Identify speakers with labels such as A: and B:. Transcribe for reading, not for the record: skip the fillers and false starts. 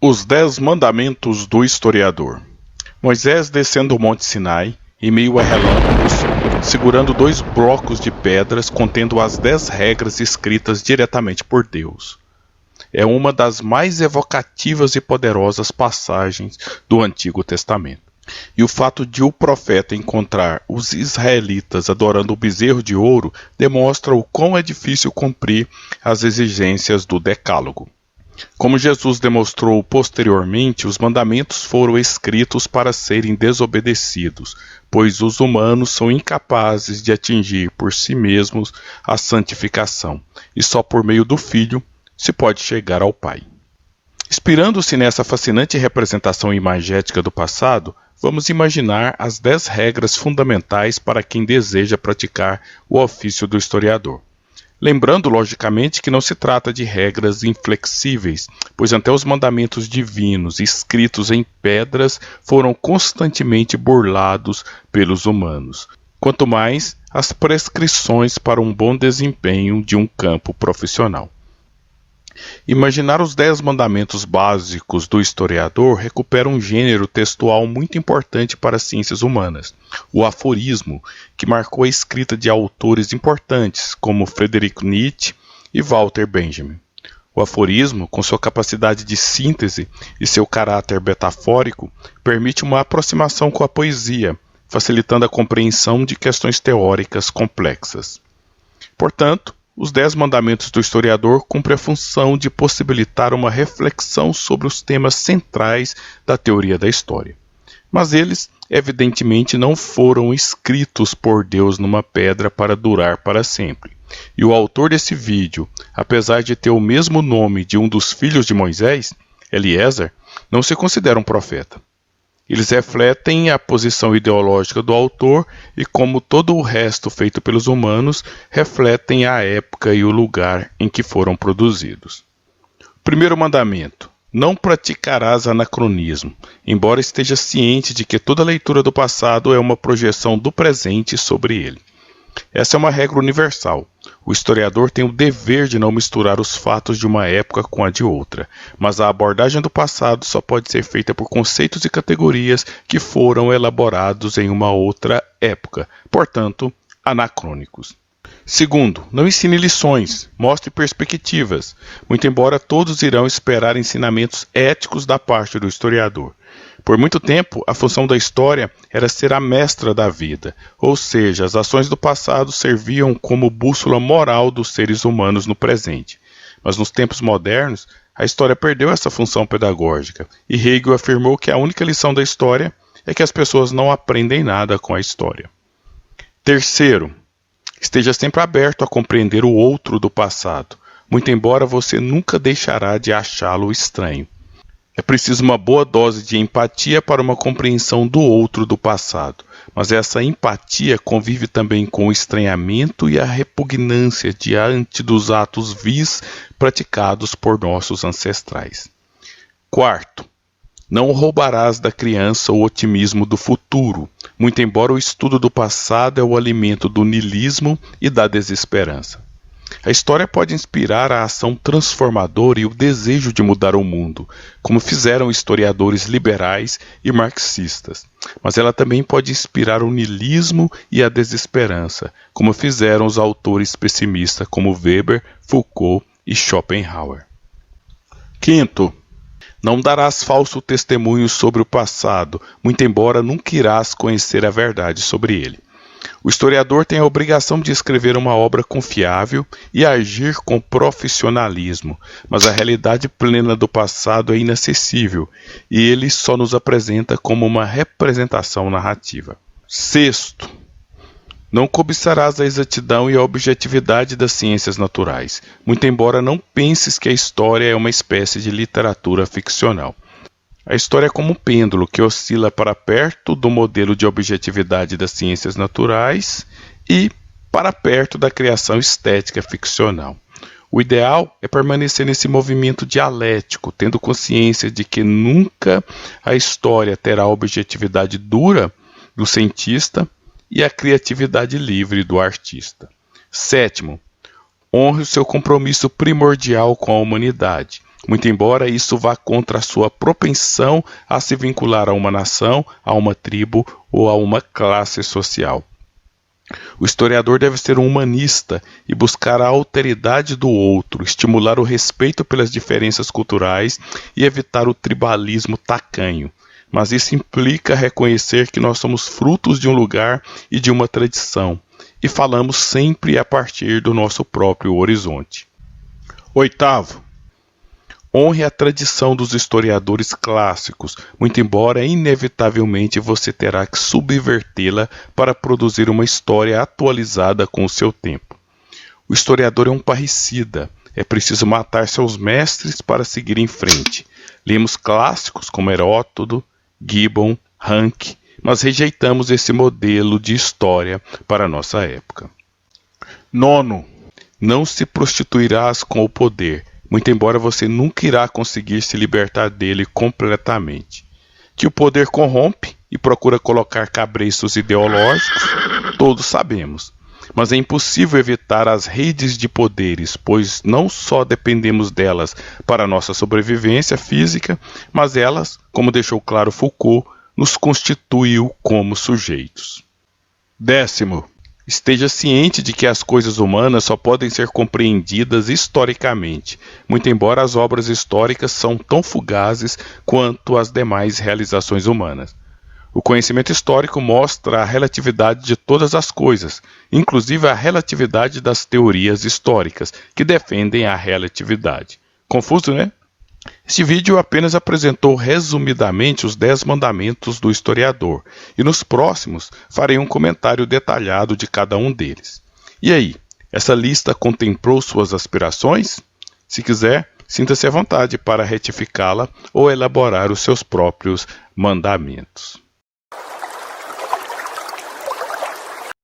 A: Os 10 Mandamentos do Historiador. Moisés descendo o Monte Sinai, em meio a relâmpagos, segurando 2 blocos de pedras contendo as 10 regras escritas diretamente por Deus. É uma das mais evocativas e poderosas passagens do Antigo Testamento. E o fato de o profeta encontrar os israelitas adorando o bezerro de ouro demonstra o quão é difícil cumprir as exigências do Decálogo. Como Jesus demonstrou posteriormente, os mandamentos foram escritos para serem desobedecidos, pois os humanos são incapazes de atingir por si mesmos a santificação, e só por meio do Filho se pode chegar ao Pai. Inspirando-se nessa fascinante representação imagética do passado, vamos imaginar as 10 regras fundamentais para quem deseja praticar o ofício do historiador. Lembrando, logicamente, que não se trata de regras inflexíveis, pois até os mandamentos divinos escritos em pedras foram constantemente burlados pelos humanos, quanto mais as prescrições para um bom desempenho de um campo profissional. Imaginar os 10 mandamentos básicos do historiador recupera um gênero textual muito importante para as ciências humanas, o aforismo, que marcou a escrita de autores importantes como Friedrich Nietzsche e Walter Benjamin. O aforismo, com sua capacidade de síntese e seu caráter metafórico, permite uma aproximação com a poesia, facilitando a compreensão de questões teóricas complexas. Portanto, os 10 mandamentos do historiador cumprem a função de possibilitar uma reflexão sobre os temas centrais da teoria da história. Mas eles, evidentemente, não foram escritos por Deus numa pedra para durar para sempre. E o autor desse vídeo, apesar de ter o mesmo nome de um dos filhos de Moisés, Eliezer, não se considera um profeta. Eles refletem a posição ideológica do autor e, como todo o resto feito pelos humanos, refletem a época e o lugar em que foram produzidos. Primeiro mandamento: não praticarás anacronismo, embora esteja ciente de que toda leitura do passado é uma projeção do presente sobre ele. Essa é uma regra universal. O historiador tem o dever de não misturar os fatos de uma época com a de outra, mas a abordagem do passado só pode ser feita por conceitos e categorias que foram elaborados em uma outra época, portanto, anacrônicos. Segundo, não ensine lições, mostre perspectivas, muito embora todos irão esperar ensinamentos éticos da parte do historiador. Por muito tempo, a função da história era ser a mestra da vida, ou seja, as ações do passado serviam como bússola moral dos seres humanos no presente. Mas nos tempos modernos, a história perdeu essa função pedagógica, e Hegel afirmou que a única lição da história é que as pessoas não aprendem nada com a história. Terceiro, esteja sempre aberto a compreender o outro do passado, muito embora você nunca deixará de achá-lo estranho. É preciso uma boa dose de empatia para uma compreensão do outro do passado, mas essa empatia convive também com o estranhamento e a repugnância diante dos atos vis praticados por nossos ancestrais. Quarto, não roubarás da criança o otimismo do futuro, muito embora o estudo do passado é o alimento do niilismo e da desesperança. A história pode inspirar a ação transformadora e o desejo de mudar o mundo, como fizeram historiadores liberais e marxistas. Mas ela também pode inspirar o niilismo e a desesperança, como fizeram os autores pessimistas como Weber, Foucault e Schopenhauer. Quinto, não darás falso testemunho sobre o passado, muito embora nunca irás conhecer a verdade sobre ele. O historiador tem a obrigação de escrever uma obra confiável e agir com profissionalismo, mas a realidade plena do passado é inacessível e ele só nos apresenta como uma representação narrativa. Sexto, não cobiçarás a exatidão e a objetividade das ciências naturais, muito embora não penses que a história é uma espécie de literatura ficcional. A história é como um pêndulo que oscila para perto do modelo de objetividade das ciências naturais e para perto da criação estética ficcional. O ideal é permanecer nesse movimento dialético, tendo consciência de que nunca a história terá a objetividade dura do cientista e a criatividade livre do artista. Sétimo, honre o seu compromisso primordial com a humanidade. muito embora isso vá contra a sua propensão a se vincular a uma nação, a uma tribo ou a uma classe social. O historiador deve ser um humanista e buscar a alteridade do outro, estimular o respeito pelas diferenças culturais e evitar o tribalismo tacanho. Mas isso implica reconhecer que nós somos frutos de um lugar e de uma tradição, e falamos sempre a partir do nosso próprio horizonte. 8º, honre a tradição dos historiadores clássicos, muito embora inevitavelmente você terá que subvertê-la para produzir uma história atualizada com o seu tempo. O historiador é um parricida, é preciso matar seus mestres para seguir em frente. Lemos clássicos como Heródoto, Gibbon, Ranke, mas rejeitamos esse modelo de história para a nossa época. 9. Não se prostituirás com o poder, muito embora você nunca irá conseguir se libertar dele completamente. Que o poder corrompe e procura colocar cabreços ideológicos, todos sabemos. Mas é impossível evitar as redes de poderes, pois não só dependemos delas para a nossa sobrevivência física, mas elas, como deixou claro Foucault, nos constituem como sujeitos. 10. Esteja ciente de que as coisas humanas só podem ser compreendidas historicamente, muito embora as obras históricas são tão fugazes quanto as demais realizações humanas. O conhecimento histórico mostra a relatividade de todas as coisas, inclusive a relatividade das teorias históricas, que defendem a relatividade. Confuso, né? Este vídeo apenas apresentou resumidamente os 10 mandamentos do historiador, e nos próximos farei um comentário detalhado de cada um deles. E aí, essa lista contemplou suas aspirações? Se quiser, sinta-se à vontade para retificá-la ou elaborar os seus próprios mandamentos.